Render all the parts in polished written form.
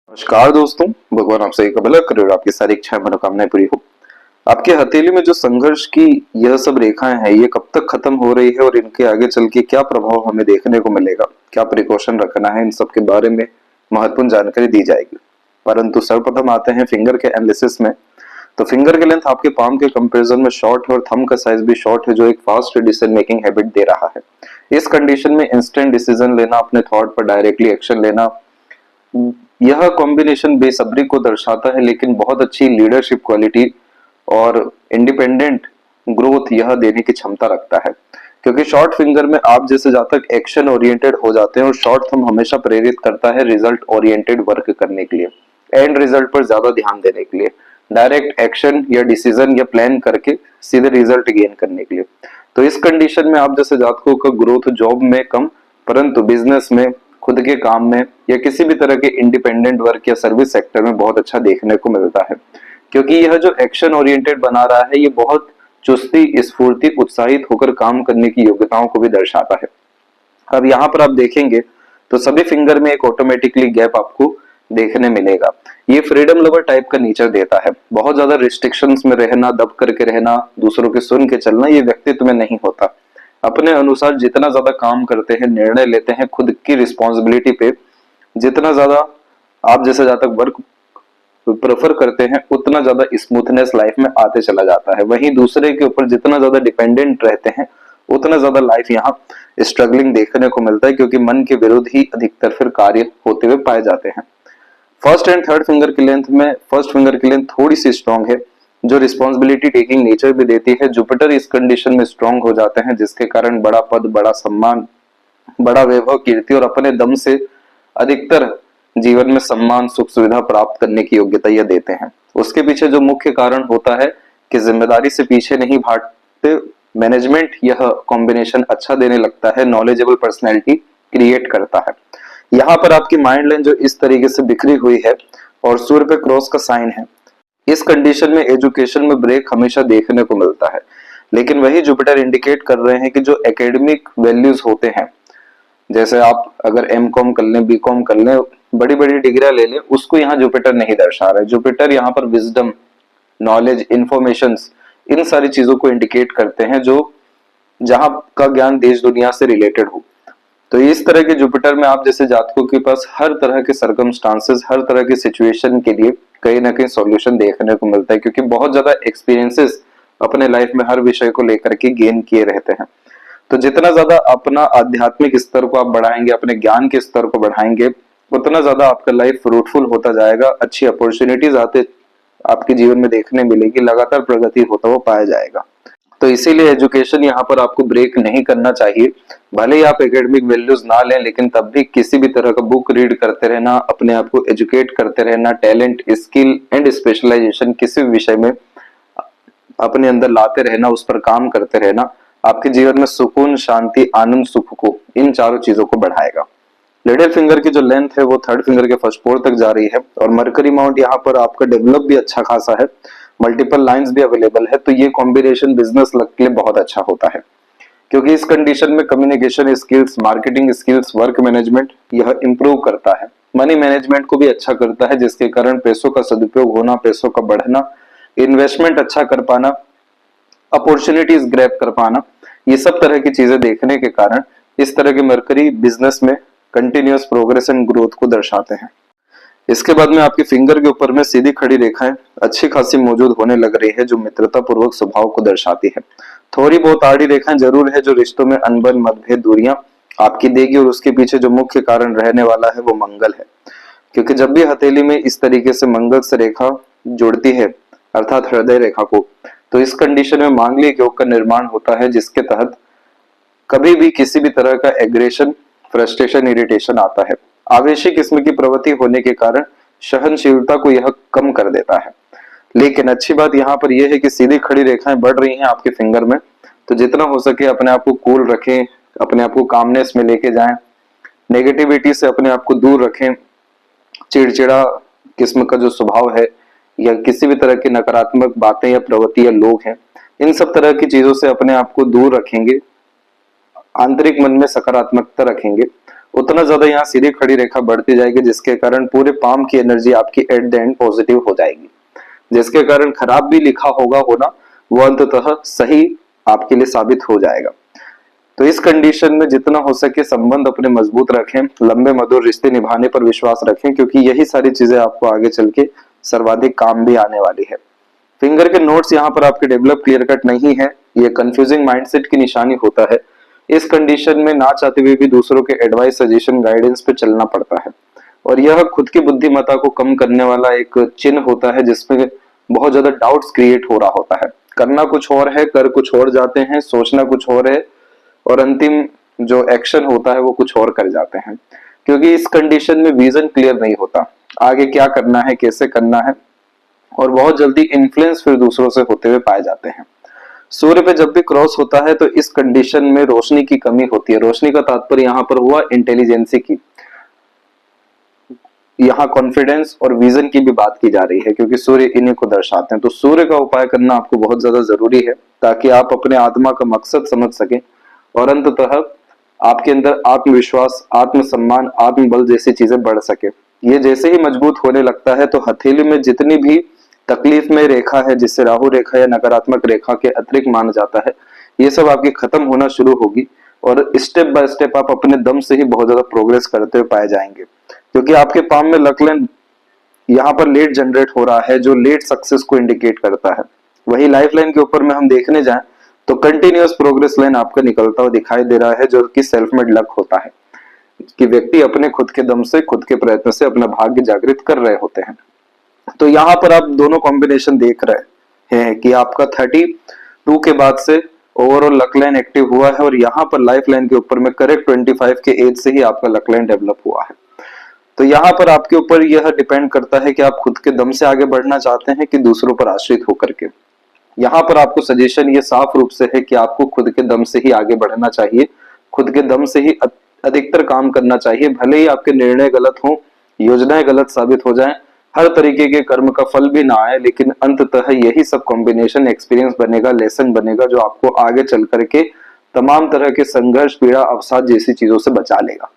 नमस्कार दोस्तों, भगवान आपसे एक भला करे और आपकी सारी इच्छाएं मनोकामनाएं पूरी हो। आपके हथेली में जो संघर्ष की यह सब रेखाएं हैं, ये कब तक खत्म हो रही है और इनके आगे चल के क्या प्रभाव हमें देखने को मिलेगा, क्या प्रिकॉशन रखना है, इन सब के बारे में महत्वपूर्ण जानकारी दी जाएगी। परंतु सर्वप्रथम आते हैं फिंगर के एनालिसिस में। तो फिंगर के लेंथ आपके पाम के कंपैरिजन में शॉर्ट है और थंब का साइज भी शॉर्ट है, जो एक फास्ट डिसीजन मेकिंग हैबिट दे रहा है। इस कंडीशन में इंस्टेंट डिसीजन लेना, अपने थॉट पर डायरेक्टली एक्शन लेना, यह कॉम्बिनेशन बेसब्री को दर्शाता है, लेकिन बहुत अच्छी लीडरशिप क्वालिटी और इंडिपेंडेंट ग्रोथ यह देने की क्षमता रखता है। क्योंकि शॉर्ट फिंगर में आप जैसे जब तक एक्शन ओरिएंटेड हो जाते हैं और शॉर्ट थंब हमेशा प्रेरित करता है रिजल्ट ओरिएंटेड वर्क करने के लिए, एंड रिजल्ट पर ज्यादा ध्यान देने के लिए, डायरेक्ट एक्शन या डिसीजन या प्लान करके सीधे रिजल्ट गेन करने के लिए। तो इस कंडीशन में आप जैसे जातकों का ग्रोथ जॉब में कम, परंतु बिजनेस में, खुद के काम में या किसी भी तरह के इंडिपेंडेंट वर्क या सर्विस सेक्टर में बहुत अच्छा देखने को मिलता है। क्योंकि यह जो एक्शन ओरिएंटेड बना रहा है, ये बहुत चुस्ती, स्फूर्ति, उत्साहित होकर काम करने की योग्यताओं को भी दर्शाता है। अब यहाँ पर आप देखेंगे तो सभी फिंगर में एक ऑटोमेटिकली गैप आपको देखने मिलेगा। ये फ्रीडम लवर टाइप का नेचर देता है। बहुत ज्यादा रिस्ट्रिक्शंस में रहना, दब करके रहना, दूसरों के सुन के चलना, ये व्यक्तित्व में नहीं होता। अपने अनुसार जितना ज्यादा काम करते हैं, निर्णय लेते हैं खुद की रिस्पॉन्सिबिलिटी पे, जितना ज्यादा आप जैसे जहां तक वर्क प्रेफर करते हैं, उतना ज्यादा स्मूथनेस लाइफ में आते चला जाता है। वहीं दूसरे के ऊपर जितना ज्यादा डिपेंडेंट रहते हैं, उतना ज्यादा लाइफ यहाँ स्ट्रगलिंग देखने को मिलता है, क्योंकि मन के विरुद्ध ही अधिकतर फिर कार्य होते हुए पाए जाते हैं। फर्स्ट एंड थर्ड फिंगर की लेंथ में फर्स्ट फिंगर की लेंथ थोड़ी सी स्ट्रांग है, जो रिस्पॉन्सिबिलिटी टेकिंग नेचर भी देती है। जुपिटर इस कंडीशन में स्ट्रांग हो जाते हैं, जिसके कारण बड़ा पद, बड़ा सम्मान, बड़ा वैभव, कीर्ति और अपने दम से अधिकतर जीवन में सम्मान, सुख सुविधा प्राप्त करने की योग्यता यह देते हैं। उसके पीछे जो मुख्य कारण होता है कि जिम्मेदारी से पीछे नहीं भागते, मैनेजमेंट यह कॉम्बिनेशन अच्छा देने लगता है, नॉलेजेबल पर्सनैलिटी क्रिएट करता है। यहाँ पर आपकी माइंड लाइन जो इस तरीके से बिखरी हुई है और सूर्य पे क्रॉस का साइन है, इस कंडीशन में एजुकेशन में ब्रेक हमेशा देखने को मिलता है। लेकिन वही जुपिटर इंडिकेट कर रहे हैं कि जो एकेडमिक वैल्यूज होते हैं, जैसे आप अगर एम.कॉम कर लें, बी.कॉम कर लें, बड़ी बड़ी डिग्रियां ले लें, उसको यहाँ जुपिटर नहीं दर्शा रहा है। जुपिटर यहाँ पर विजडम, नॉलेज, इंफॉर्मेशंस, इन सारी चीजों को इंडिकेट करते हैं, जो जहां का ज्ञान देश दुनिया से रिलेटेड हो। तो इस तरह के जुपिटर में आप जैसे जातकों के पास हर तरह के सर्कमस्टांसेस, हर तरह के सिचुएशन के लिए कहीं ना कहीं सॉल्यूशन देखने को मिलता है, क्योंकि बहुत ज्यादा एक्सपीरियंसेस अपने लाइफ में हर विषय को लेकर के गेन किए रहते हैं। तो जितना ज्यादा अपना आध्यात्मिक स्तर को आप बढ़ाएंगे, अपने ज्ञान के स्तर को बढ़ाएंगे, उतना ज्यादा आपका लाइफ फ्रूटफुल होता जाएगा। अच्छी अपॉर्चुनिटीज आते आपके जीवन में देखने मिलेगी, लगातार प्रगति होता हुआ पाया जाएगा। तो इसीलिए एजुकेशन यहाँ पर आपको ब्रेक नहीं करना चाहिए। भले ही आप एकेडमिक वैल्यूज ना लें, लेकिन तब भी किसी भी तरह का बुक रीड करते रहना, अपने आप को एजुकेट करते रहना, टैलेंट, स्किल एंड स्पेशलाइजेशन किसी भी विषय में अपने अंदर लाते रहना, उस पर काम करते रहना, आपके जीवन में सुकून, शांति, आनंद, सुख को, इन चारों चीजों को बढ़ाएगा। लिटिल फिंगर की जो लेंथ है वो थर्ड फिंगर के फर्स्ट फोर तक जा रही है और मरकरी माउंट यहाँ पर आपका डेवलप भी अच्छा खासा है, मल्टीपल लाइंस भी अवेलेबल है। तो ये कॉम्बिनेशन बिजनेस लक के लिए बहुत अच्छा होता है, क्योंकि इस कंडीशन में communication skills, marketing skills, work management यह इंप्रूव करता है। मनी मैनेजमेंट को भी अच्छा करता है, जिसके कारण पैसों का सदुपयोग होना, पैसों का बढ़ना, इन्वेस्टमेंट अच्छा कर पाना, अपॉर्चुनिटीज ग्रैब कर पाना, ये सब तरह की चीजें देखने के कारण इस तरह के मरकरी बिजनेस में कंटिन्यूअस प्रोग्रेस एंड ग्रोथ को दर्शाते हैं। इसके बाद में आपके फिंगर के ऊपर में सीधी खड़ी रेखाएं अच्छी खासी मौजूद होने लग रही है, जो मित्रता पूर्वक स्वभाव को दर्शाती है। थोड़ी बहुत आड़ी रेखाएं जरूर है, जो रिश्तों में अनबन, मतभेद, दूरियां आपकी देगी, और उसके पीछे जो मुख्य कारण रहने वाला है वो मंगल है। क्योंकि जब भी हथेली में इस तरीके से मंगल से रेखा जुड़ती है, अर्थात हृदय रेखा को, तो इस कंडीशन में मांगलिक योग का निर्माण होता है, जिसके तहत कभी भी किसी भी तरह का एग्रेशन, फ्रस्ट्रेशन, इरिटेशन आता है। आवेशी किस्म की प्रवृत्ति होने के कारण सहनशीलता को यह कम कर देता है। लेकिन अच्छी बात यहाँ पर यह है कि सीधी खड़ी रेखाएं बढ़ रही हैं आपके फिंगर में, तो जितना हो सके अपने आप को कूल रखें, अपने आप को कामनेस में लेके जाएं, नेगेटिविटी से अपने आप को दूर रखें। चिड़चिड़ा किस्म का जो स्वभाव है या किसी भी तरह की नकारात्मक बातें या प्रवृत्ति या लोग हैं, इन सब तरह की चीजों से अपने आप को दूर रखेंगे, आंतरिक मन में सकारात्मकता रखेंगे, उतना ज्यादा यहाँ सीधी खड़ी रेखा बढ़ती जाएगी, जिसके कारण पूरे पाम की एनर्जी आपकी एट द एंड पॉजिटिव हो जाएगी, जिसके कारण खराब भी लिखा होगा होना वो अंततः सही आपके लिए साबित हो जाएगा। तो इस कंडीशन में जितना हो सके संबंध अपने मजबूत रखें, लंबे मधुर रिश्ते निभाने पर विश्वास रखें, क्योंकि यही सारी चीजें आपको आगे चल के सर्वाधिक काम भी आने वाली है। फिंगर के नोट्स यहाँ पर आपके डेवलप क्लियर कट नहीं है, ये कंफ्यूजिंग माइंडसेट की निशानी होता है। इस कंडीशन में ना चाहते हुए भी दूसरों के एडवाइस, सजेशन, गाइडेंस पे चलना पड़ता है, और यह खुद की बुद्धिमत्ता को कम करने वाला एक चिन्ह होता है, जिसमें बहुत ज्यादा डाउट्स क्रिएट हो रहा होता है। करना कुछ और है, कर कुछ और जाते हैं, सोचना कुछ और है, और अंतिम जो एक्शन होता है वो कुछ और कर जाते हैं, क्योंकि इस कंडीशन में विजन क्लियर नहीं होता, आगे क्या करना है, कैसे करना है, और बहुत जल्दी इन्फ्लुएंस फिर दूसरों से होते हुए पाए जाते हैं। सूर्य पे जब भी क्रॉस होता है तो इस कंडीशन में रोशनी की कमी होती है। रोशनी का तात्पर्य यहाँ पर हुआ इंटेलिजेंसी की, यहाँ कॉन्फिडेंस और विजन की भी बात की जा रही है, क्योंकि सूर्य इन्हीं को दर्शाते हैं। तो सूर्य का उपाय करना आपको बहुत ज्यादा जरूरी है, ताकि आप अपने आत्मा का मकसद समझ सकें और अंततः आपके अंदर आत्मविश्वास, आत्मसम्मान, आत्मबल जैसी चीजें बढ़ सके। ये जैसे ही मजबूत होने लगता है तो हथेली में जितनी भी तकलीफ में रेखा है, जिसे राहु रेखा या नकारात्मक रेखा के अतिरिक्त माना जाता है, ये सब आपकी खत्म होना शुरू होगी, और स्टेप बाय स्टेप आप अपने दम से ही बहुत ज्यादा प्रोग्रेस करते हुए पाए जाएंगे, क्योंकि आपके पाम में लक लाइन यहाँ पर लेट जनरेट हो रहा है, जो लेट सक्सेस को इंडिकेट करता है। वही लाइफ लाइन के ऊपर में हम देखने जाएं तो कंटिन्यूअस प्रोग्रेस लाइन आपका निकलता हुआ दिखाई दे रहा है, जो कि सेल्फ मेड लक होता है, कि व्यक्ति अपने खुद के दम से, खुद के प्रयत्न से अपना भाग्य जागृत कर रहे होते हैं। तो यहाँ पर आप दोनों कॉम्बिनेशन देख रहे हैं कि आपका 32 के बाद से ओवरऑल लक लाइन एक्टिव हुआ है, और यहाँ पर लाइफ लाइन के ऊपर में करेक्ट 25 के एज से ही आपका लक लाइन डेवलप हुआ है। तो यहाँ पर आपके ऊपर यह डिपेंड करता है कि आप खुद के दम से आगे बढ़ना चाहते हैं कि दूसरों पर आश्रित होकर के। यहाँ पर आपको सजेशन ये साफ रूप से है कि आपको खुद के दम से ही आगे बढ़ना चाहिए, खुद के दम से ही अधिकतर काम करना चाहिए, भले ही आपके निर्णय गलत हों, योजनाएं गलत साबित हो जाएं, हर तरीके के कर्म का फल भी ना आए, लेकिन अंततः यही सब कॉम्बिनेशन एक्सपीरियंस बनेगा, लेसन बनेगा, जो आपको आगे चल करके तमाम तरह के संघर्ष, पीड़ा, अवसाद जैसी चीजों से बचा लेगा।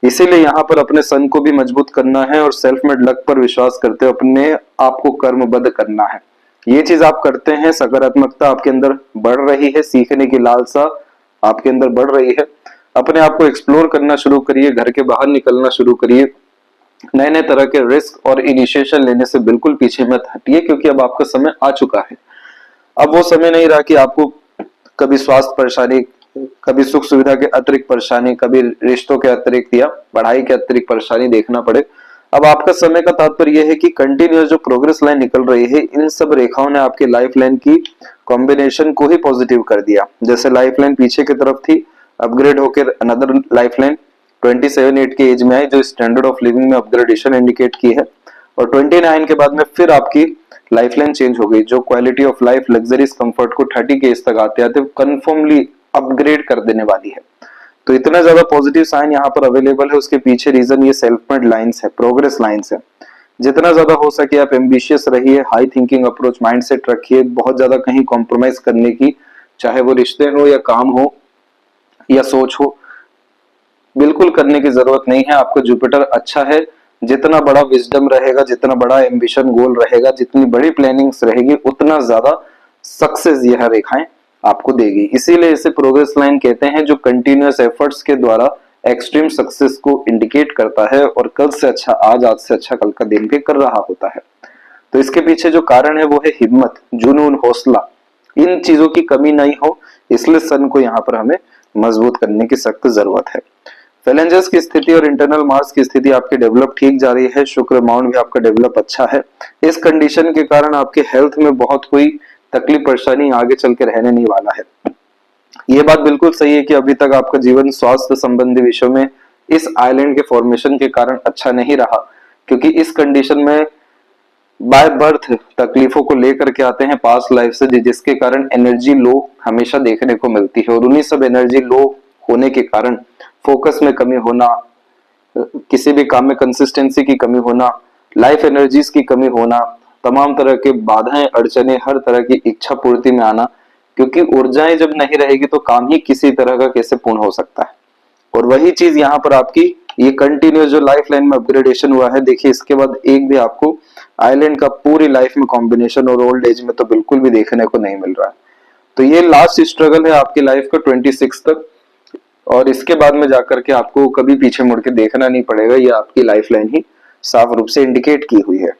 इसीलिए यहाँ पर अपने सन को भी मजबूत करना है, और सेल्फ मेड लक पर विश्वास करते हुए अपने आप को कर्मबद्ध करना है। ये चीज आप करते हैं, सकारात्मकता आपके अंदर बढ़ रही है, सीखने की लालसा आपके अंदर बढ़ रही है, अपने आप को एक्सप्लोर करना शुरू करिए, घर के बाहर निकलना शुरू करिए, नए नए तरह के रिस्क और इनिशिएशन लेने से बिल्कुल पीछे मत हटिए, क्योंकि अब आपका समय आ चुका है। अब वो समय नहीं रहा कि आपको कभी स्वास्थ्य परेशानी, कभी सुख सुविधा के अतिरिक्त परेशानी, कभी रिश्तों के अतिरिक्त या पढ़ाई के अतिरिक्त परेशानी देखना पड़े। अब आपका समय का तात्पर्य यह है कि कंटिन्यूअस जो प्रोग्रेस लाइन निकल रही है, इन सब रेखाओं ने आपके लाइफ लाइन की कॉम्बिनेशन को ही पॉजिटिव कर दिया। जैसे लाइफ लाइन पीछे की तरफ थी, अपग्रेड होकर अनदर लाइफ लाइन 27-8 के एज में आई, जो स्टैंडर्ड ऑफ लिविंग में अपग्रेडेशन इंडिकेट की है, और 29 के बाद में फिर आपकी लाइफ लाइन चेंज हो गई, जो quality of life, luxuries, comfort को 30 के एज तक आते आते कन्फर्मली अपग्रेड कर देने वाली है। तो इतना ज्यादा पॉजिटिव साइन यहाँ पर अवेलेबल है, उसके पीछे रीजन ये सेल्फ मेड लाइंस है, प्रोग्रेस लाइंस है। जितना ज्यादा हो सके आप एम्बिशियस रहिए, हाई थिंकिंग अप्रोच, माइंडसेट रखिए, बहुत ज्यादा कहीं कॉम्प्रोमाइज करने की, चाहे वो रिश्ते हो या काम हो या सोच हो, बिल्कुल करने की जरूरत नहीं है। आपका जुपिटर अच्छा है, जितना बड़ा विजडम रहेगा, जितना बड़ा एम्बिशन गोल रहेगा, जितनी बड़ी प्लानिंग्स रहेगी, उतना ज्यादा सक्सेस यह रेखाएं आपको देगी। इसीलिए इसे प्रोग्रेस लाइन कहते हैं, जो कंटिन्यूअस एफर्ट्स के द्वारा एक्सट्रीम सक्सेस को इंडिकेट करता है, और कल से अच्छा आज, आज से अच्छा कल का दिन भी कर रहा होता है। तो इसके पीछे जो कारण है वो है हिम्मत, जुनून, हौसला, इन चीजों की कमी नहीं हो, इसलिए सन को यहाँ पर हमें मजबूत करने की सख्त जरूरत है। फैलेंजर्स की स्थिति और इंटरनल मार्स की स्थिति आपकी डेवलप ठीक जा रही है, शुक्र माउंट भी आपका डेवलप अच्छा है। इस कंडीशन के कारण आपके हेल्थ में बहुत कोई तकलीफ परेशानी आगे चल के रहने नहीं वाला है। ये बात बिल्कुल सही है कि अभी तक आपका जीवन स्वास्थ्य संबंधी विषयों में इस आइलैंड के फॉर्मेशन के कारण अच्छा नहीं रहा, क्योंकि इस कंडीशन में बाय बर्थ तकलीफों को लेकर के आते हैं पास्ट लाइफ से, जिसके कारण एनर्जी लो हमेशा देखने को मिलती है, और उन्हीं सब एनर्जी लो होने के कारण फोकस में कमी होना, किसी भी काम में कंसिस्टेंसी की कमी होना, लाइफ एनर्जीज की कमी होना, तमाम तरह के बाधाएं, अड़चने, हर तरह की इच्छा पूर्ति में आना, क्योंकि ऊर्जाएं जब नहीं रहेगी तो काम ही किसी तरह का कैसे पूर्ण हो सकता है। और वही चीज यहाँ पर आपकी ये कंटिन्यूस जो लाइफ लाइन में अपग्रेडेशन हुआ है, देखिए इसके बाद एक भी आपको आइलैंड का पूरी लाइफ में कॉम्बिनेशन और ओल्ड एज में तो बिल्कुल भी देखने को नहीं मिल रहा है। तो ये लास्ट स्ट्रगल है आपकी लाइफ का 26 तक, और इसके बाद में जाकर के आपको कभी पीछे मुड़ के देखना नहीं पड़ेगा, ये आपकी लाइफ लाइन ही साफ रूप से इंडिकेट की हुई है।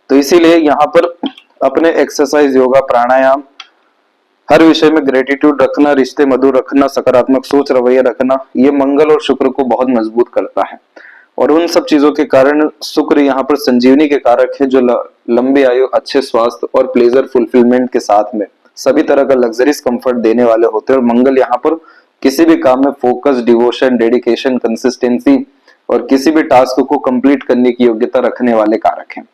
तो इसीलिए यहाँ पर अपने एक्सरसाइज, योगा, प्राणायाम, हर विषय में ग्रेटिट्यूड रखना, रिश्ते मधुर रखना, सकारात्मक सोच रवैया रखना, ये मंगल और शुक्र को बहुत मजबूत करता है। और उन सब चीजों के कारण शुक्र यहाँ पर संजीवनी के कारक है, जो लंबी आयु, अच्छे स्वास्थ्य और प्लेजर फुलफिलमेंट के साथ में सभी तरह का लग्जरीज कंफर्ट देने वाले होते हैं। और मंगल यहाँ पर किसी भी काम में फोकस, डिवोशन, डेडिकेशन, कंसिस्टेंसी और किसी भी टास्क को कंप्लीट करने की योग्यता रखने वाले कारक हैं।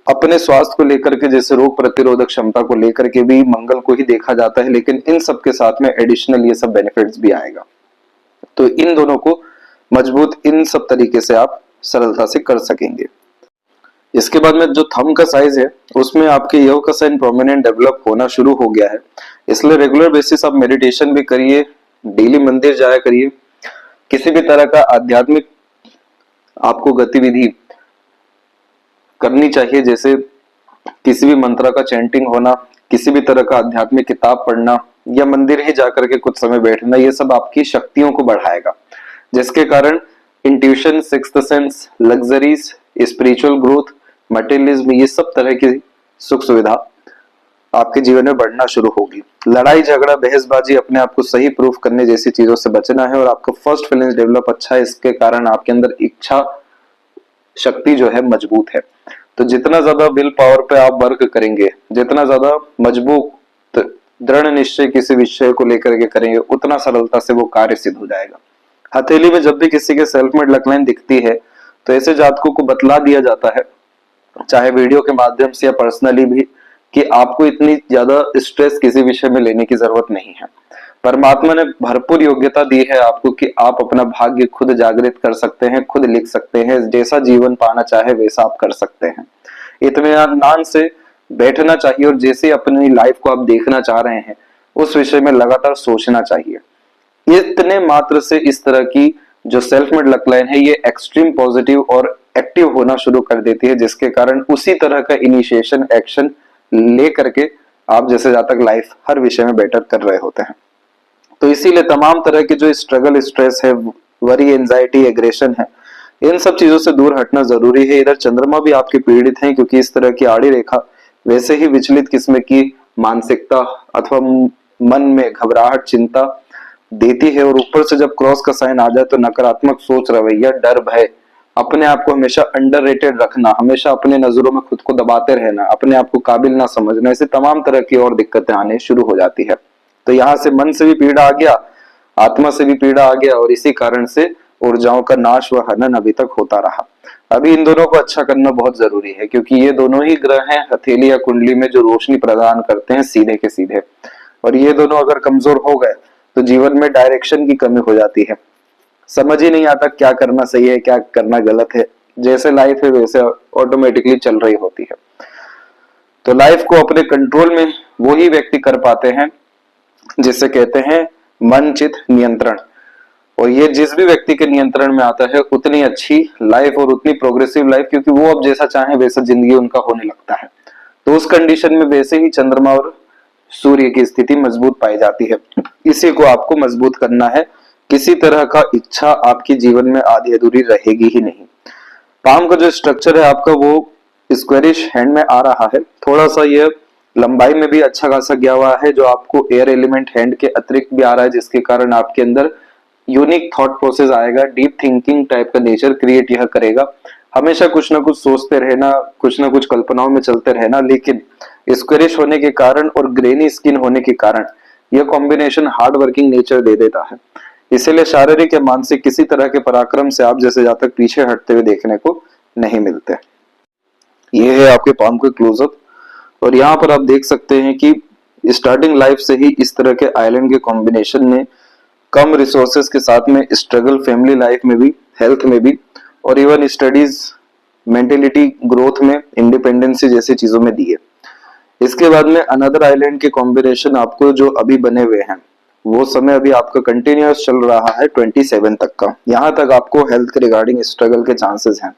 अपने स्वास्थ्य को लेकर के, जैसे रोग प्रतिरोधक क्षमता को लेकर के भी मंगल को ही देखा जाता है, लेकिन इन सब के साथ में एडिशनल ये सब बेनिफिट्स भी आएगा। तो इन दोनों को मजबूत इन सब तरीके से आप सरलता से कर सकेंगे। इसके बाद में जो थंब का साइज है, उसमें आपके योग का साइन प्रोमिनेंट डेवलप होना शुरू हो गया है, इसलिए रेगुलर बेसिस आप मेडिटेशन भी करिए, डेली मंदिर जाया करिए, किसी भी तरह का आध्यात्मिक आपको गतिविधि करनी चाहिए, जैसे किसी भी मंत्र का चैंटिंग होना, किसी भी तरह का आध्यात्मिक किताब पढ़ना या मंदिर ही जाकर के कुछ समय बैठना, ये सब आपकी शक्तियों को बढ़ाएगा, जिसके कारण intuition, sixth sense, luxuries, spiritual growth, materialism, ये सब तरह की सुख सुविधा आपके जीवन में बढ़ना शुरू होगी। लड़ाई झगड़ा, बहसबाजी, अपने आप को सही प्रूफ करने जैसी चीजों से बचना है। और आपका फर्स्ट फीलिंग्स डेवलप अच्छा है, इसके कारण आपके अंदर इच्छा शक्ति जो है मजबूत है। तो जितना ज्यादा विल पावर पे आप वर्क करेंगे, जितना ज्यादा मजबूत दृढ़ निश्चय किसी विषय को लेकर के करेंगे, उतना सरलता से वो कार्य सिद्ध हो जाएगा। हथेली में जब भी किसी के सेल्फ मेड लकलाइन दिखती है, तो ऐसे जातकों को बतला दिया जाता है, चाहे वीडियो के माध्यम से या पर्सनली भी, कि आपको इतनी ज्यादा स्ट्रेस किसी विषय में लेने की जरूरत नहीं है। परमात्मा ने भरपूर योग्यता दी है आपको कि आप अपना भाग्य खुद जागृत कर सकते हैं, खुद लिख सकते हैं, जैसा जीवन पाना चाहे वैसा आप कर सकते हैं। इत्मीनान से बैठना चाहिए और जैसे अपनी लाइफ को आप देखना चाह रहे हैं, उस विषय में लगातार सोचना चाहिए। इतने मात्र से इस तरह की जो सेल्फ मेड लकलाइन है, ये एक्सट्रीम पॉजिटिव और एक्टिव होना शुरू कर देती है, जिसके कारण उसी तरह का इनिशिएशन एक्शन ले करके आप जैसे जातक लाइफ हर विषय में बेटर कर रहे होते हैं। तो इसीलिए तमाम तरह की जो स्ट्रगल, स्ट्रेस है, वरी, एंजाइटी, एग्रेशन है, इन सब चीजों से दूर हटना जरूरी है। इधर चंद्रमा भी आपके पीड़ित हैं, क्योंकि इस तरह की आड़ी रेखा वैसे ही विचलित किस्म की मानसिकता अथवा मन में घबराहट, चिंता देती है। और ऊपर से जब क्रॉस का साइन आ जाए तो नकारात्मक सोच, रवैया, डर, भय, अपने आप को हमेशा अंडररेटेड रखना, हमेशा अपने नजरों में खुद को दबाते रहना, अपने आप को काबिल ना समझना, ऐसे तमाम तरह की और दिक्कतें आने शुरू हो जाती है। तो यहाँ से मन से भी पीड़ा आ गया, आत्मा से भी पीड़ा आ गया, और इसी कारण से ऊर्जाओं का नाश व हनन अभी तक होता रहा। अभी इन दोनों को अच्छा करना बहुत जरूरी है, क्योंकि ये दोनों ही ग्रह हैं हथेली या कुंडली में जो रोशनी प्रदान करते हैं सीधे के सीधे, और ये दोनों अगर कमजोर हो गए तो जीवन में डायरेक्शन की कमी हो जाती है, समझ ही नहीं आता क्या करना सही है, क्या करना गलत है, जैसे लाइफ है वैसे ऑटोमेटिकली चल रही होती है। तो लाइफ को अपने कंट्रोल में वो ही व्यक्ति कर पाते हैं जिसे कहते हैं मन चित नियंत्रण, और ये जिस भी व्यक्ति के नियंत्रण में आता है उतनी अच्छी लाइफ और उतनी प्रोग्रेसिव लाइफ, क्योंकि वो अब जैसा चाहे वैसा जिंदगी उनका होने लगता है। तो उस कंडीशन में वैसे ही चंद्रमा और सूर्य की स्थिति मजबूत पाई जाती है। इसी को आपको मजबूत करना है, किसी तरह का इच्छा आपके जीवन में आधी अधूरी रहेगी ही नहीं। पाम का जो स्ट्रक्चर है आपका वो स्क्वेरिश हैंड में आ रहा है, थोड़ा सा ये लंबाई में भी अच्छा खासा गया हुआ है, जो आपको एयर एलिमेंट हैंड के अतिरिक्त भी आ रहा है, जिसके कारण आपके अंदर यूनिक थॉट प्रोसेस आएगा, डीप थिंकिंग टाइप का नेचर क्रिएट यह करेगा, हमेशा कुछ ना कुछ सोचते रहना, कुछ ना कुछ कल्पनाओं में चलते रहना। लेकिन स्क्वेरिश होने के कारण और ग्रेनी स्किन होने के कारण यह कॉम्बिनेशन हार्ड वर्किंग नेचर दे देता है, इसीलिए शारीरिक या मानसिक किसी तरह के पराक्रम से आप जैसे जातक पीछे हटते हुए देखने को नहीं मिलते। ये है आपके पाम के क्लोजअप, और यहाँ पर आप देख सकते हैं कि स्टार्टिंग लाइफ से ही इस तरह के आइलैंड के कॉम्बिनेशन में कम रिसोर्सेज के साथ में स्ट्रगल फैमिली लाइफ में भी, हेल्थ में भी, और इवन स्टडीज, मेंटेलिटी ग्रोथ में, इंडिपेंडेंसी जैसी चीजों में दी है। इसके बाद में अनदर आइलैंड के कॉम्बिनेशन आपको जो अभी बने हुए हैं वो समय अभी आपका कंटिन्यूअस चल रहा है 27 तक का। यहाँ तक आपको हेल्थ के रिगार्डिंग स्ट्रगल के चांसेस हैं।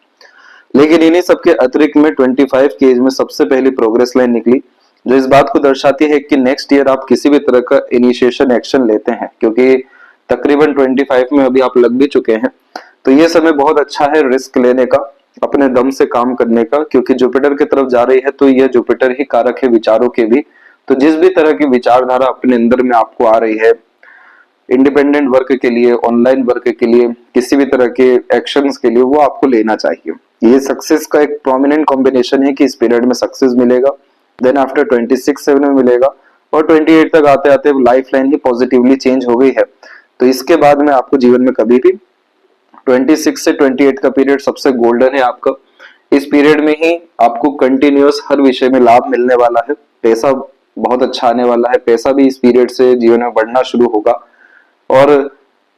लेकिन इन्हीं सबके अतिरिक्त में 25 की एज में सबसे पहली प्रोग्रेस लाइन निकली, जो इस बात को दर्शाती है कि नेक्स्ट ईयर आप किसी भी तरह का इनिशिएशन एक्शन लेते हैं, क्योंकि तकरीबन 25 में अभी आप लग भी चुके हैं। तो ये समय बहुत अच्छा है रिस्क लेने का, अपने दम से काम करने का, क्योंकि जुपिटर की तरफ जा रही है तो यह जुपिटर ही कारक है विचारों के भी। तो जिस भी तरह की विचारधारा अपने अंदर में आपको आ रही है, इंडिपेंडेंट वर्क के लिए, ऑनलाइन वर्क के लिए, किसी भी तरह के एक्शंस के लिए, वो आपको लेना चाहिए। ये सक्सेस का एक प्रोमिनेंट कॉम्बिनेशन है कि इस पीरियड में सक्सेस मिलेगा, देन आफ्टर 26-7 में मिलेगा, और 28 तक आते आते लाइफ लाइन ही पॉजिटिवली चेंज हो गई है। तो इसके बाद में आपको जीवन में कभी भी 26 से 28 का पीरियड सबसे गोल्डन है आपका। इस पीरियड में ही आपको कंटिन्यूअस हर विषय में लाभ मिलने वाला है, पैसा बहुत अच्छा आने वाला है, पैसा भी इस पीरियड से जीवन में बढ़ना शुरू होगा, और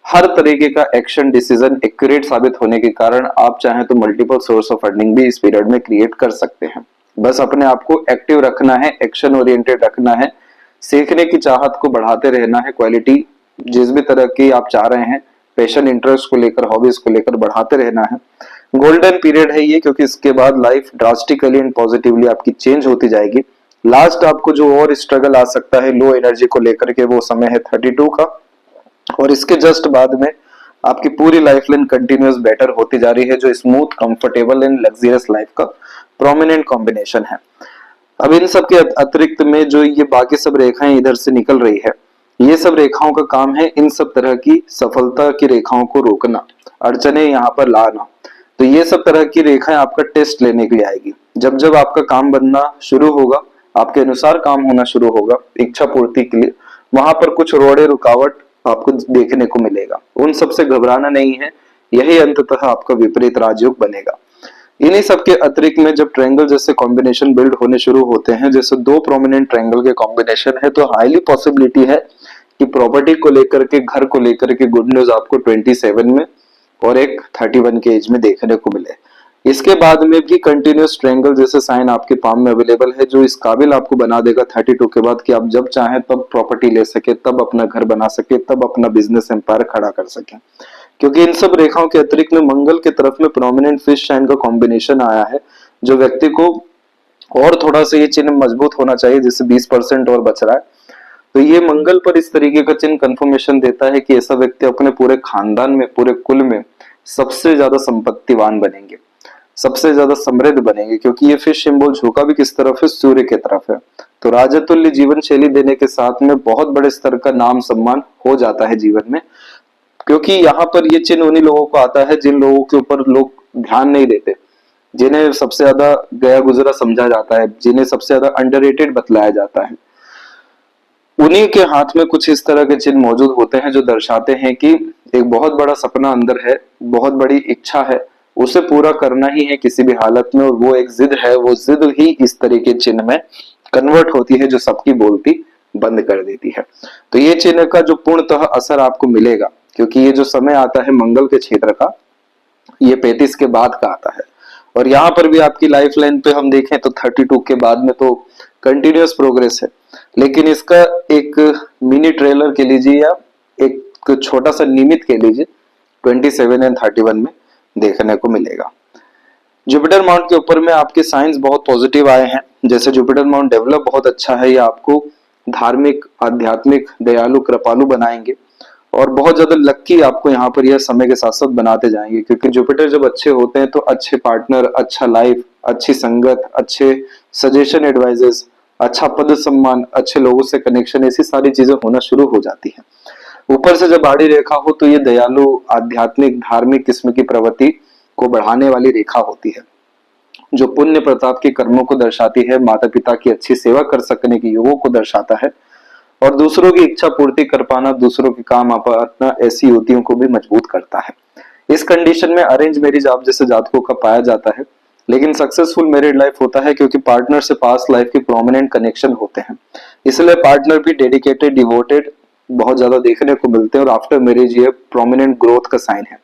हर तरीके का एक्शन डिसीजन एक्यूरेट साबित होने के कारण आप चाहें तो मल्टीपल सोर्स ऑफ अर्निंग भी इस पीरियड में क्रिएट कर सकते हैं। बस अपने आप को एक्टिव रखना है, एक्शन ओरिएंटेड रखना है, सीखने की चाहत को बढ़ाते रहना है, क्वालिटी जिस भी तरह की आप चाह रहे हैं, पैशन इंटरेस्ट को लेकर, हॉबीज को लेकर बढ़ाते रहना है। गोल्डन पीरियड है ये, क्योंकि इसके बाद लाइफ ड्रास्टिकली एंड पॉजिटिवली आपकी चेंज होती जाएगी। लास्ट आपको जो और स्ट्रगल आ सकता है लो एनर्जी को लेकर के, वो समय है 32 का, और इसके जस्ट बाद में आपकी पूरी लाइफ लाइन कंटिन्यूअस बेटर होती जा रही है, जो smooth, comfortable and luxurious life का प्रोमिनेंट कॉम्बिनेशन है। अब इन सब के अतिरिक्त में जो ये बाकी सब रेखाएं इधर से निकल रही है, ये सब रेखाओं का काम है इन सब तरह की सफलता की रेखाओं को रोकना, अड़चने यहाँ पर लाना। तो ये सब तरह की रेखाएं आपका टेस्ट लेने के लिए आएगी। जब जब आपका काम बनना शुरू होगा, आपके अनुसार काम होना शुरू होगा इच्छा पूर्ति के लिए, वहां पर कुछ रोड़े रुकावट आपको देखने को मिलेगा। उन सबसे घबराना नहीं है, यही अंततः आपका विपरीत राजयोग बनेगा। इन्हीं सब के अतिरिक्त में जब ट्रायंगल जैसे कॉम्बिनेशन बिल्ड होने शुरू होते हैं, जैसे दो प्रोमिनेंट ट्रायंगल के कॉम्बिनेशन है, तो हाईली पॉसिबिलिटी है कि प्रॉपर्टी को लेकर के, घर को लेकर के गुड न्यूज आपको 27 में और एक 31 के एज में देखने को मिले। इसके बाद में भी कंटिन्यूअस ट्रायंगल जैसे साइन आपके पाम में अवेलेबल है, जो इस काबिल आपको बना देगा 32 के बाद कि आप जब चाहें तब प्रॉपर्टी ले सके, तब अपना घर बना सके, तब अपना बिजनेस एम्पायर खड़ा कर सके। क्योंकि इन सब रेखाओं के अतिरिक्त में मंगल के तरफ में प्रोमिनेंट फिश साइन का कॉम्बिनेशन आया है, जो व्यक्ति को और थोड़ा सा ये चिन्ह मजबूत होना चाहिए, जिससे 20% और बच रहा है। तो ये मंगल पर इस तरीके का चिन्ह कंफर्मेशन देता है कि ऐसा व्यक्ति अपने पूरे खानदान में, पूरे कुल में सबसे ज्यादा संपत्तिवान बनेंगे, सबसे ज्यादा समृद्ध बनेंगे, क्योंकि ये फिश सिंबल झुका भी किस तरफ है, सूर्य की तरफ है। तो राजतुल्य जीवन शैली देने के साथ में बहुत बड़े स्तर का नाम सम्मान हो जाता है जीवन में, क्योंकि यहाँ पर ये चिन्ह उन्हीं लोगों को आता है जिन लोगों के ऊपर लोग ध्यान नहीं देते, जिन्हें सबसे ज्यादा गया गुजरा समझा जाता है, जिन्हें सबसे ज्यादा अंडररेटेड बतलाया जाता है। उन्हीं के हाथ में कुछ इस तरह के चिन्ह मौजूद होते हैं जो दर्शाते हैं कि एक बहुत बड़ा सपना अंदर है, बहुत बड़ी इच्छा है, उसे पूरा करना ही है किसी भी हालत में, और वो एक जिद है, वो जिद ही इस तरीके चिन्ह में कन्वर्ट होती है, जो सबकी बोलती बंद कर देती है। तो ये चिन्ह का जो पूर्णतः असर आपको मिलेगा, क्योंकि ये जो समय आता है मंगल के क्षेत्र का, ये 35 के बाद का आता है, और यहाँ पर भी आपकी लाइफ लाइन पे हम देखें तो 32 के बाद में तो कंटिन्यूअस प्रोग्रेस है। लेकिन इसका एक मिनी ट्रेलर के लीजिए या एक छोटा सा निमित के लीजिए 27 एंड 31 में देखने को मिलेगा। जुपिटर माउंट के ऊपर में आपके साइंस बहुत पॉजिटिव आए हैं, जैसे जुपिटर माउंट डेवलप बहुत अच्छा है, ये आपको धार्मिक, आध्यात्मिक, दयालु, कृपालु बनाएंगे, और बहुत ज्यादा लक्की आपको यहाँ पर यह समय के साथ साथ बनाते जाएंगे, क्योंकि जुपिटर जब अच्छे होते हैं तो अच्छे पार्टनर, अच्छा लाइफ, अच्छी संगत, अच्छे सजेशन, एडवाइजेस, अच्छा पद सम्मान, अच्छे लोगों से कनेक्शन, ऐसी सारी चीजें होना शुरू हो जाती हैं। ऊपर से जब आड़ी रेखा हो तो ये दयालु, आध्यात्मिक, धार्मिक किस्म की प्रवृत्ति को बढ़ाने वाली रेखा होती है, जो पुण्य प्रताप के कर्मों को दर्शाती है, माता पिता की अच्छी सेवा कर सकने के योगों को दर्शाता है, और दूसरों की इच्छा पूर्ति कर पाना, दूसरों के काम अपना, ऐसी युवतियों को भी मजबूत करता है। इस कंडीशन में अरेंज मैरिज आप जैसे जातकों का पाया जाता है, लेकिन सक्सेसफुल मैरिड लाइफ होता है, क्योंकि पार्टनर से पास्ट लाइफ के प्रोमिनेंट कनेक्शन होते हैं, इसलिए पार्टनर भी डेडिकेटेड, डिवोटेड बहुत ज्यादा देखने को मिलते हैं, और आफ्टर मैरिज ये प्रोमिनेंट ग्रोथ का साइन है।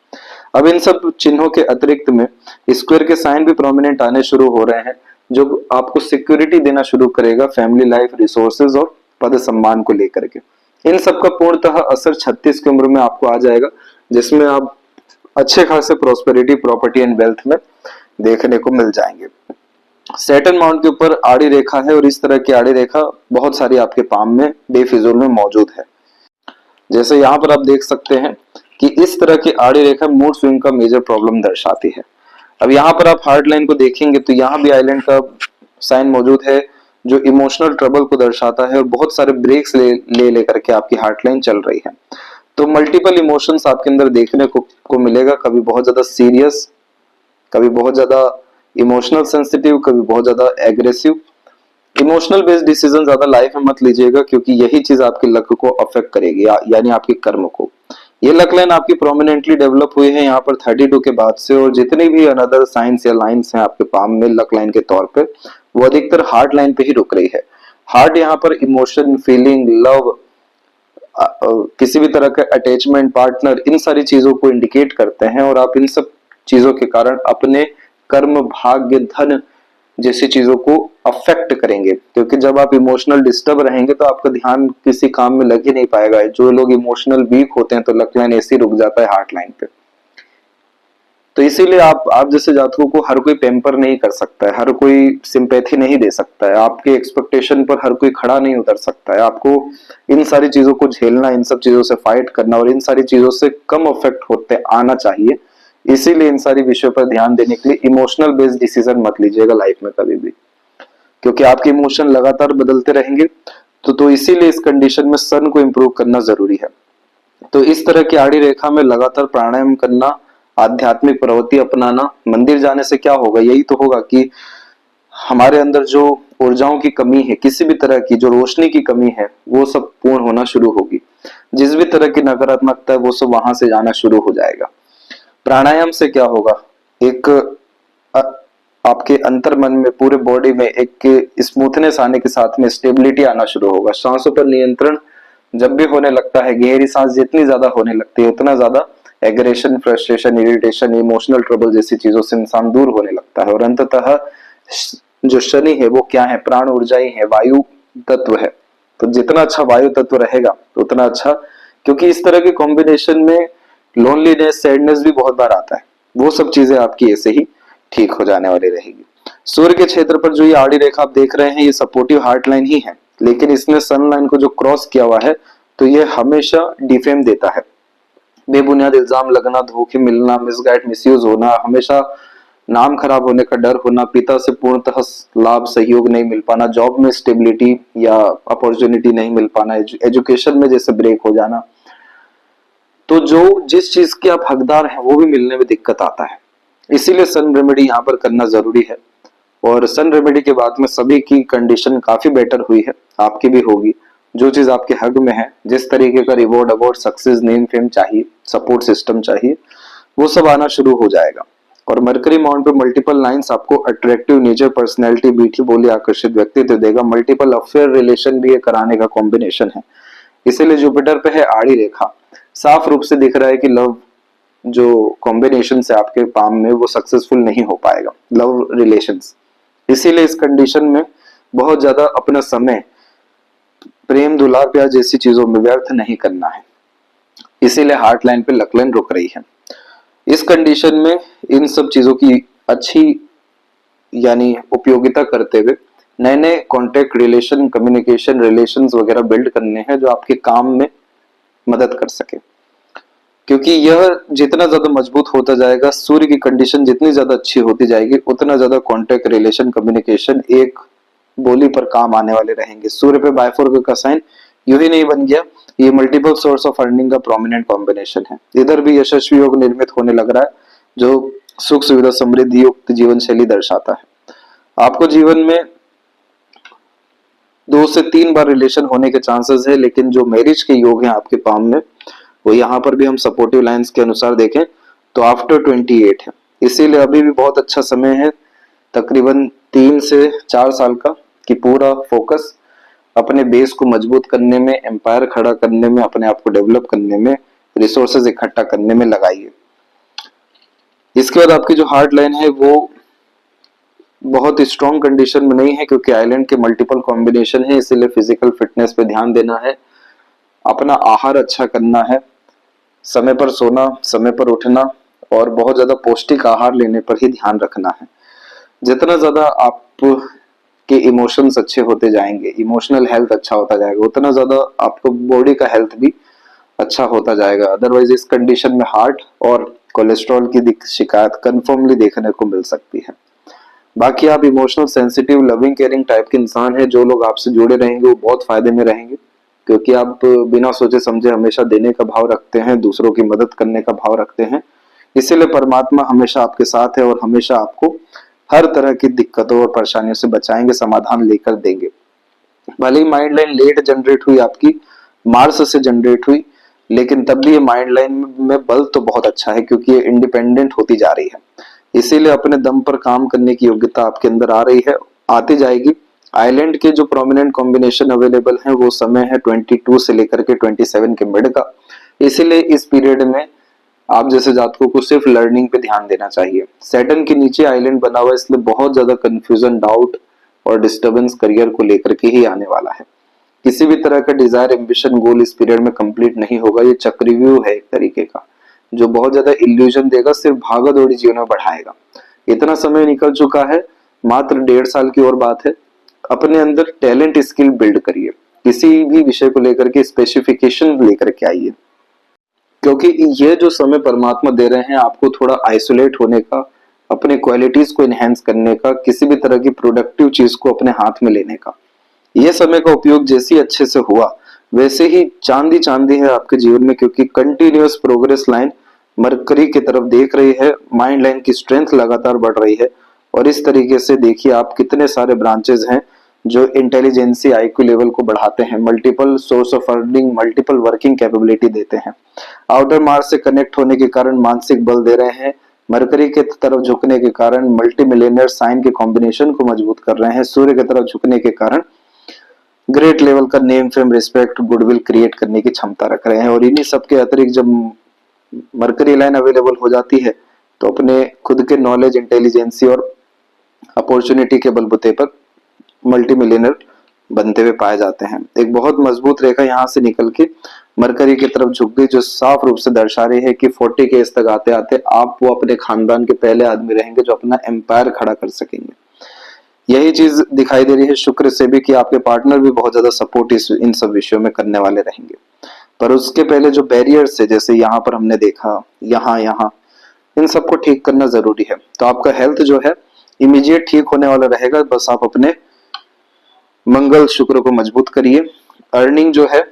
अब इन सब चिन्हों के अतिरिक्त में स्क्वायर के साइन भी प्रोमिनेंट आने शुरू हो रहे हैं, जो आपको सिक्योरिटी देना शुरू करेगा फैमिली लाइफ, रिसोर्सेज और पद सम्मान को लेकर के। इन सब का पूर्णतः असर 36 की उम्र में आपको आ जाएगा, जिसमें आप अच्छे खासे प्रोस्पेरिटी, प्रॉपर्टी एंड वेल्थ में देखने को मिल जाएंगे। सैटर्न माउंट के ऊपर आड़ी रेखा है और इस तरह की आड़ी रेखा बहुत सारी आपके पाम में बेफिजूल में मौजूद है। जैसे यहाँ पर आप देख सकते हैं कि इस तरह की आड़ी रेखा मूड स्विंग का मेजर प्रॉब्लम दर्शाती है। अब यहाँ पर आप हार्ट लाइन को देखेंगे तो यहाँ भी आइलैंड का साइन मौजूद है जो इमोशनल ट्रबल को दर्शाता है और बहुत सारे ब्रेक्स ले करके आपकी हार्ट लाइन चल रही है। तो मल्टीपल इमोशंस आपके अंदर देखने को मिलेगा, कभी बहुत ज्यादा सीरियस, कभी बहुत ज्यादा इमोशनल सेंसिटिव, कभी बहुत ज्यादा एग्रेसिव। इमोशनल बेस्ड डिसीजन ज्यादा लाइफ में मत लीजिएगा क्योंकि यही चीज आपके लक को अफेक्ट करेगी, यानी आपके कर्म को। ये लक लाइन आपकी प्रोमिनेंटली डेवलप हुई है यहाँ पर 32 के बाद से, और जितनी भी अनदर साइंस या लाइंस हैं आपके पाम में लक लाइन के तौर पे, वो अधिकतर हार्ट लाइन पे ही रुक रही है। हार्ट यहाँ पर इमोशन, फीलिंग, लव, किसी भी तरह का अटैचमेंट, पार्टनर, इन सारी चीजों को इंडिकेट करते हैं और आप इन सब चीजों के कारण अपने कर्म, भाग्य, धन जैसी चीजों को अफेक्ट करेंगे। क्योंकि जब आप इमोशनल डिस्टर्ब रहेंगे तो आपका ध्यान किसी काम में लग ही नहीं पाएगा। जो लोग इमोशनल वीक होते हैं तो लक लाइन ऐसे ही रुक जाता है हार्ट लाइन पे। तो इसीलिए आप जैसे जातकों को हर कोई पेम्पर नहीं कर सकता है, हर कोई सिंपैथी नहीं दे सकता है, आपके एक्सपेक्टेशन पर हर कोई खड़ा नहीं उतर सकता है। आपको इन सारी चीजों को झेलना, इन सब चीजों से फाइट करना और इन सारी चीजों से कम अफेक्ट होते आना चाहिए। इसीलिए इन सारी विषयों पर ध्यान देने के लिए इमोशनल बेस्ड डिसीजन मत लीजिएगा लाइफ में कभी भी, क्योंकि आपके इमोशन लगातार बदलते रहेंगे। तो इसीलिए इस कंडीशन में सन को इम्प्रूव करना जरूरी है। तो इस तरह की आड़ी रेखा में लगातार प्राणायाम करना, आध्यात्मिक प्रवृत्ति अपनाना। मंदिर जाने से क्या होगा, यही तो होगा कि हमारे अंदर जो ऊर्जाओं की कमी है, किसी भी तरह की जो रोशनी की कमी है, वो सब पूर्ण होना शुरू होगी। जिस भी तरह की नकारात्मकता है वो सब वहां से जाना शुरू हो जाएगा। प्राणायाम से क्या होगा, एक आपके अंतर मन में, पूरे बॉडी में एक स्मूथनेस आने के साथ में स्टेबिलिटी आना शुरू होगा। सांसों पर नियंत्रण जब भी होने लगता है, गहरी सांस जितनी ज्यादा होने लगती है उतना ज्यादा aggression, frustration, irritation, emotional trouble जैसी चीजों से इंसान दूर होने लगता है। और अंततः जो शनि है वो क्या है, प्राण ऊर्जा ही है, वायु तत्व है। तो जितना अच्छा वायु तत्व रहेगा उतना अच्छा, क्योंकि इस तरह के कॉम्बिनेशन में लोनलीनेस, सैडनेस भी बहुत बार आता है। वो सब चीजें आपकी ऐसे ही ठीक हो जाने वाली रहेगी। सूर्य के क्षेत्र पर जो ये आड़ी रेखा आप देख रहे हैं, ये सपोर्टिव हार्ट लाइन ही है, लेकिन इसने सन लाइन को जो क्रॉस किया हुआ है तो ये हमेशा डिफेम देता है। बेबुनियाद इल्जाम लगना, धोखे मिलना, मिसगाइड, मिसयूज होना, हमेशा नाम खराब होने का डर होना, पिता से पूर्णतः लाभ, सहयोग नहीं मिल पाना, जॉब में स्टेबिलिटी या अपॉर्चुनिटी नहीं मिल पाना, एजुकेशन में जैसे ब्रेक हो जाना। तो जो जिस चीज के आप हकदार हैं वो भी मिलने में दिक्कत आता है। इसीलिए सन रेमेडी यहाँ पर करना जरूरी है। और सन रेमेडी के बाद में सभी की कंडीशन काफी बेटर हुई है, आपकी भी होगी। जो चीज आपके हक में है, जिस तरीके का reward, award, success, name, fame चाहिए, सपोर्ट सिस्टम चाहिए, वो सब आना शुरू हो जाएगा। और मरकरी माउंट पे मल्टीपल लाइंस आपको अट्रैक्टिव नेचर, पर्सनैलिटी, मीठी बोली, आकर्षित व्यक्तित्व देगा। मल्टीपल अफेयर, रिलेशन भी ये कराने का कॉम्बिनेशन है। इसीलिए जुपिटर पे है आड़ी रेखा, साफ रूप से दिख रहा है कि लव जो कॉम्बिनेशन से आपके पाम में वो सक्सेसफुल नहीं हो पाएगा, लव रिलेशंस। इसीलिए इस कंडीशन में बहुत ज्यादा अपना समय प्रेम, दुलार, प्यार जैसी चीजों में व्यर्थ नहीं करना है। इसीलिए हार्ट लाइन पे लक लाइन रुक रही है। इस कंडीशन में इन सब चीजों की अच्छी यानी उपयोगिता करते हुए नए नए कॉन्टेक्ट, रिलेशन, कम्युनिकेशन, रिलेशंस वगैरह बिल्ड करने हैं जो आपके काम में मदद कर सके। क्योंकि यह जितना ज्यादा मजबूत होता जाएगा, सूर्य की कंडीशन जितनी ज्यादा अच्छी होती जाएगी, उतना ज्यादा कॉन्टेक्ट, रिलेशन, कम्युनिकेशन एक बोली पर काम आने वाले रहेंगे। सूर्य पे बायफोर का साइन यूं ही नहीं बन गया, ये मल्टीपल सोर्स ऑफ अर्निंग का प्रोमिनेंट कॉम्बिनेशन है। इधर भी यशस्वी योग निर्मित होने लग रहा है जो सुख, सुविधा, समृद्धि युक्त जीवन शैली दर्शाता है। आपको जीवन में 2 से 3 बार रिलेशन होने के चांसेस है, लेकिन जो मैरिज के योग हैं आपके पाम में, वो यहाँ पर भी हम सपोर्टिव लाइंस के अनुसार देखें तो आफ्टर 28 है। इसीलिए अभी भी बहुत अच्छा समय है, तकरीबन 3 से 4 साल का, कि पूरा फोकस अपने बेस को मजबूत करने में, एम्पायर खड़ा करने में, अपने आप को डेवलप करने में, रिसोर्सेज इकट्ठा करने में लगाइए। इसके बाद आपकी जो हार्ट लाइन है वो बहुत स्ट्रॉन्ग कंडीशन में नहीं है, क्योंकि आइलैंड के मल्टीपल कॉम्बिनेशन है, इसीलिए फिजिकल फिटनेस पे ध्यान देना है। अपना आहार अच्छा करना है, समय पर सोना, समय पर उठना और बहुत ज्यादा पौष्टिक आहार लेने पर ही ध्यान रखना है। जितना ज्यादा आप के इमोशंस अच्छे होते जाएंगे, इमोशनल हेल्थ अच्छा होता जाएगा, उतना ज्यादा आपको बॉडी का हेल्थ भी अच्छा होता जाएगा। अदरवाइज इस कंडीशन में हार्ट और कोलेस्ट्रॉल की शिकायत कन्फर्मली देखने को मिल सकती है। बाकी आप emotional, sensitive, loving, caring type के इंसान हैं, जो लोग आपसे जुड़े रहेंगे वो बहुत फायदे में रहेंगे, क्योंकि आप बिना सोचे समझे हमेशा देने का भाव रखते हैं, दूसरों की मदद करने का भाव रखते हैं। इसीलिए परमात्मा हमेशा आपके साथ है और हमेशा आपको हर तरह की दिक्कतों और परेशानियों से बचाएंगे, समाधान लेकर देंगे। भले ही माइंड लाइन लेट जनरेट हुई आपकी, मार्स से जनरेट हुई, लेकिन तब भी ये माइंड लाइन में बल तो बहुत अच्छा है, क्योंकि ये इंडिपेंडेंट होती जा रही है। इसीलिए अपने दम पर काम करने की योग्यता आपके अंदर आ रही है, आती जाएगी। आइलैंड के जो प्रोमिनेंट कॉम्बिनेशन अवेलेबल है वो समय है 22 से लेकर के 27 के मिड का। इसीलिए इस पीरियड में आप जैसे जातकों को सिर्फ लर्निंग पे ध्यान देना चाहिए। सैटर्न के नीचे आइलैंड बना हुआ है, इसलिए बहुत ज्यादा कंफ्यूजन, डाउट और डिस्टर्बेंस करियर को लेकर के ही आने वाला है। किसी भी तरह का डिजायर, एम्बिशन, गोल इस पीरियड में कंप्लीट नहीं होगा। ये चक्रव्यूह है एक तरीके का, जो बहुत ज्यादा इल्यूजन देगा, सिर्फ भागा दौड़ी जीवन में बढ़ाएगा। इतना समय निकल चुका है, मात्र 1.5 साल की और बात है। अपने अंदर टैलेंट, स्किल बिल्ड करिए, किसी भी विषय को लेकर के स्पेसिफिकेशन लेकर के आइए, क्योंकि ये जो समय परमात्मा दे रहे हैं आपको थोड़ा आइसोलेट होने का, अपने क्वालिटीज को एनहेंस करने का, किसी भी तरह की प्रोडक्टिव चीज को अपने हाथ में लेने का। ये समय का उपयोग जैसे अच्छे से हुआ, वैसे ही चांदी चांदी है आपके जीवन में, क्योंकि कंटिन्यूअस प्रोग्रेस लाइन मरकरी की तरफ देख रही है। माइंड लाइन की स्ट्रेंथ लगातार बढ़ रही है, और इस तरीके से देखिए आप कितने सारे ब्रांचेस हैं जो इंटेलिजेंसी, आईक्यू लेवल को बढ़ाते हैं, multiple source of earning, multiple working capability देते हैं। आउटर मार्स से कनेक्ट होने के कारण मानसिक बल दे रहे हैं, मरकरी के तरफ झुकने के कारण मल्टी मिलियनर साइन के कॉम्बिनेशन को मजबूत कर रहे हैं, सूर्य की तरफ झुकने के कारण ग्रेट लेवल का name, fame, respect, goodwill create करने की क्षमता रख रहे हैं। और इन्हीं सबके अतिरिक्त जब मरकरी लाइन अवेलेबल हो जाती है तो अपने खुद के नॉलेज, इंटेलिजेंसी और अपॉर्चुनिटी के बलबूते पर मल्टी मिलियनर बनते हुए पाए जाते हैं। एक बहुत मजबूत रेखा यहाँ से निकल के मरकरी की तरफ झुक गई, जो साफ रूप से दर्शा रही है कि 40 के एज तक आते आते आप वो अपने खानदान के पहले आदमी रहेंगे जो अपना एम्पायर खड़ा कर सकेंगे। यही चीज दिखाई दे रही है शुक्र से भी, कि आपके पार्टनर भी बहुत ज्यादा सपोर्ट इन सब विषयों में करने वाले रहेंगे। पर उसके पहले जो बैरियर्स है, जैसे यहाँ पर हमने देखा, यहाँ इन सबको ठीक करना जरूरी है। तो आपका हेल्थ जो है इमीडिएट ठीक होने वाला रहेगा, बस आप अपने मंगल शुक्र को मजबूत करिए। अर्निंग जो है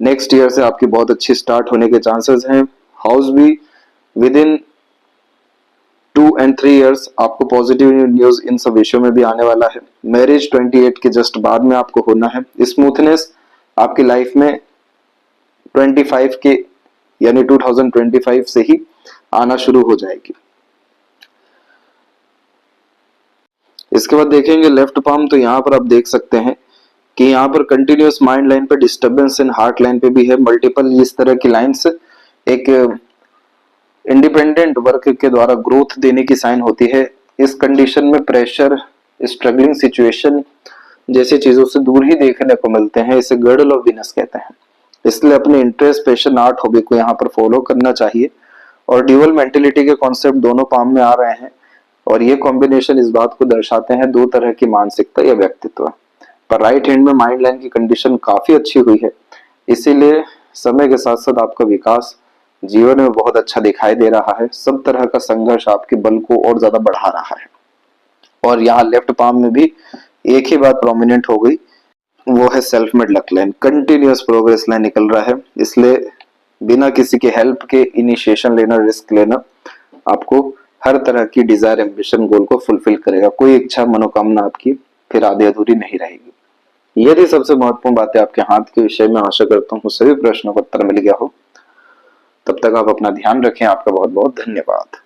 नेक्स्ट ईयर से आपकी बहुत अच्छी स्टार्ट होने के चांसेस हैं। हाउस भी विद इन 2 and 3 years आपको पॉजिटिव न्यूज इन सब विषयों में भी आने वाला है। मैरिज 28 के जस्ट बाद में आपको होना है। स्मूथनेस आपकी लाइफ में 25 के यानी 2025 से ही आना शुरू हो जाएगी। इसके बाद देखेंगे लेफ्ट पाम, तो यहाँ पर आप देख सकते हैं कि यहाँ पर कंटिन्यूअस माइंड लाइन पे डिस्टर्बेंस इन हार्ट लाइन पे भी है, मल्टीपल इस तरह की लाइंस एक इंडिपेंडेंट वर्क के द्वारा ग्रोथ देने की साइन होती है। इस कंडीशन में प्रेशर, स्ट्रगलिंग सिचुएशन जैसी चीजों से दूर ही देखने को मिलते हैं। इसे गर्डल ऑफ वीनस कहते हैं। इसलिए अपने इंटरेस्ट, पैशन, आर्ट, हॉबी को यहाँ पर फॉलो करना चाहिए। और ड्यूअल मेंटेलिटी के कॉन्सेप्ट दोनों पाम में आ रहे हैं, और ये कॉम्बिनेशन इस बात को दर्शाते हैं दो तरह की मानसिकता या व्यक्तित्व। पर राइट हैंड में माइंड लाइन की कंडीशन काफी अच्छी हुई है, इसीलिए समय के साथ साथ आपका विकास जीवन में बहुत अच्छा दिखाई दे रहा है। सब तरह का संघर्ष आपके बल को और ज्यादा बढ़ा रहा है। और यहाँ लेफ्ट पाम में भी एक ही बात प्रोमिनेंट हो गई, वो है self made luck line. Continuous progress line निकल रहा है, इसलिए बिना किसी के हेल्प के इनिशिएशन लेना, रिस्क लेना आपको हर तरह की डिजायर, एम्बिशन, गोल को फुलफिल करेगा। कोई इच्छा, मनोकामना आपकी फिर आधी अधूरी नहीं रहेगी। यदि सबसे महत्वपूर्ण बातें आपके हाथ के विषय में, आशा करता हूँ सभी प्रश्नों का उत्तर मिल गया हो। तब तक आप अपना ध्यान रखें। आपका बहुत बहुत धन्यवाद।